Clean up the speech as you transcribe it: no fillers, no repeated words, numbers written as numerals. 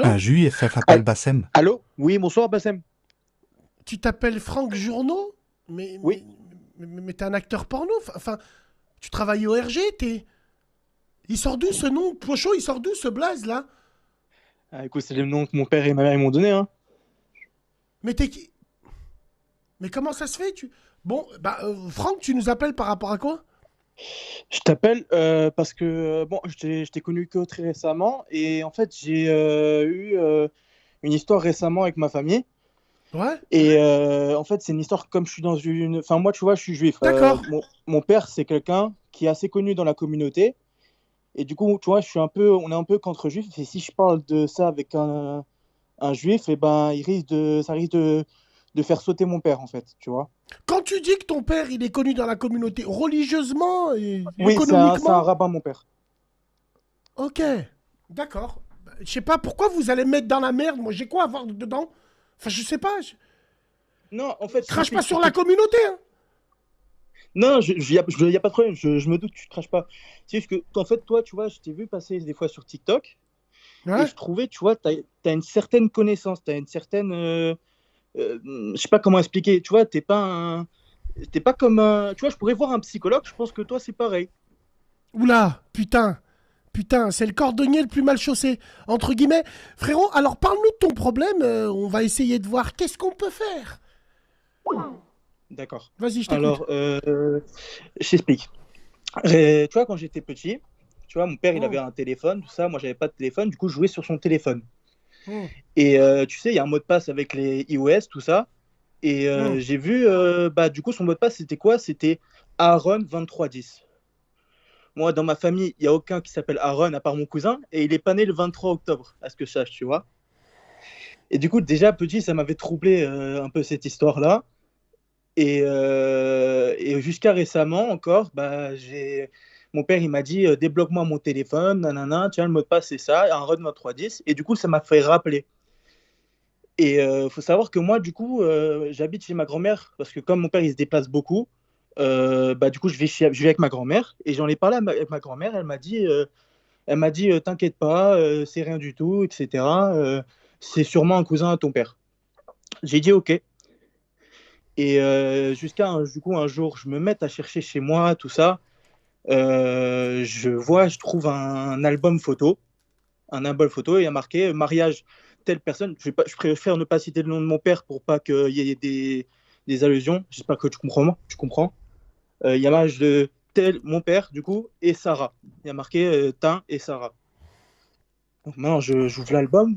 Un Allô? juif s'appelle Al- Bassem. Allô? Oui, bonsoir Bassem. Tu t'appelles Franck Journeau? Mais, Oui. mais, mais t'es un acteur porno? Enfin, tu travailles au RG? Il sort d'où ce nom? Pocho, il sort d'où ce blaze là? Ah, écoute, c'est le nom que mon père et ma mère ils m'ont donné, hein. Mais t'es qui? Mais comment ça se fait? Bon, bah, Franck, tu nous appelles par rapport à quoi? Je t'appelle parce que bon, je t'ai connu que très récemment et en fait j'ai eu une histoire récemment avec ma famille Ouais? et en fait c'est une histoire comme je suis dans une, enfin moi tu vois je suis juif. D'accord. Mon père c'est quelqu'un qui est assez connu dans la communauté et du coup tu vois je suis un peu, on est un peu contre juifs et si je parle de ça avec un juif et ben ça risque de faire sauter mon père en fait, tu vois. Quand tu dis que ton père, il est connu dans la communauté religieusement et Oui, c'est un économiquement, rabbin mon père. ok, d'accord. Bah, je sais pas pourquoi vous allez me mettre dans la merde. Moi, j'ai quoi à voir dedans? Enfin, je sais pas. Non, en fait, je Crache pas t'explique. sur la communauté, hein. Non, y a pas de problème, je me doute que tu ne craches pas. C'est juste que, en fait, toi, tu vois, je t'ai vu passer des fois sur TikTok et Ouais. je trouvais, tu vois, tu as une certaine connaissance, tu as une certaine. Je sais pas comment expliquer, tu vois, t'es pas comme un. Tu vois, je pourrais voir un psychologue, je pense que toi, c'est pareil. Oula, putain. Putain, c'est le cordonnier le plus mal chaussé. Entre guillemets. Frérot, alors parle-nous de ton problème. On va essayer de voir qu'est-ce qu'on peut faire. D'accord. Vas-y, je t'écoute. Alors, je t'explique. Tu vois, quand j'étais petit, tu vois, mon père, il avait Hmm, un téléphone, tout ça, moi, j'avais pas de téléphone, du coup, je jouais sur son téléphone. hmm, Et tu sais, il y a un mot de passe avec les iOS, tout ça. Et hmm. j'ai vu, bah, du coup, son mot de passe, c'était quoi? C'était Aaron 2310. Moi, dans ma famille, il n'y a aucun qui s'appelle Aaron à part mon cousin. Et il est pas né le 23 octobre, à ce que je sache, tu vois. Et du coup, déjà, petit, ça m'avait troublé un peu cette histoire-là. Et jusqu'à récemment encore, bah, mon père, il m'a dit débloque-moi mon téléphone, nanana, tiens, le mot de passe, c'est ça, Aaron 2310. Et du coup, ça m'a fait rappeler. Et il faut savoir que moi, du coup, j'habite chez ma grand-mère parce que comme mon père, il se déplace beaucoup, bah, du coup, je vais avec ma grand-mère et j'en ai parlé avec ma grand-mère. Elle m'a dit, t'inquiète pas, c'est rien du tout, etc. C'est sûrement un cousin à ton père. J'ai dit OK. Et jusqu'à du coup, un jour, je me mets à chercher chez moi, tout ça. Je trouve un album photo, et il y a marqué mariage telle personne. Je préfère ne pas citer le nom de mon père pour pas qu'il y ait des allusions. J'espère que tu comprends. Tu comprends. Il y a mariage de tel mon père du coup et Sarah. Il y a marqué Tin et Sarah. Donc maintenant j'ouvre l'album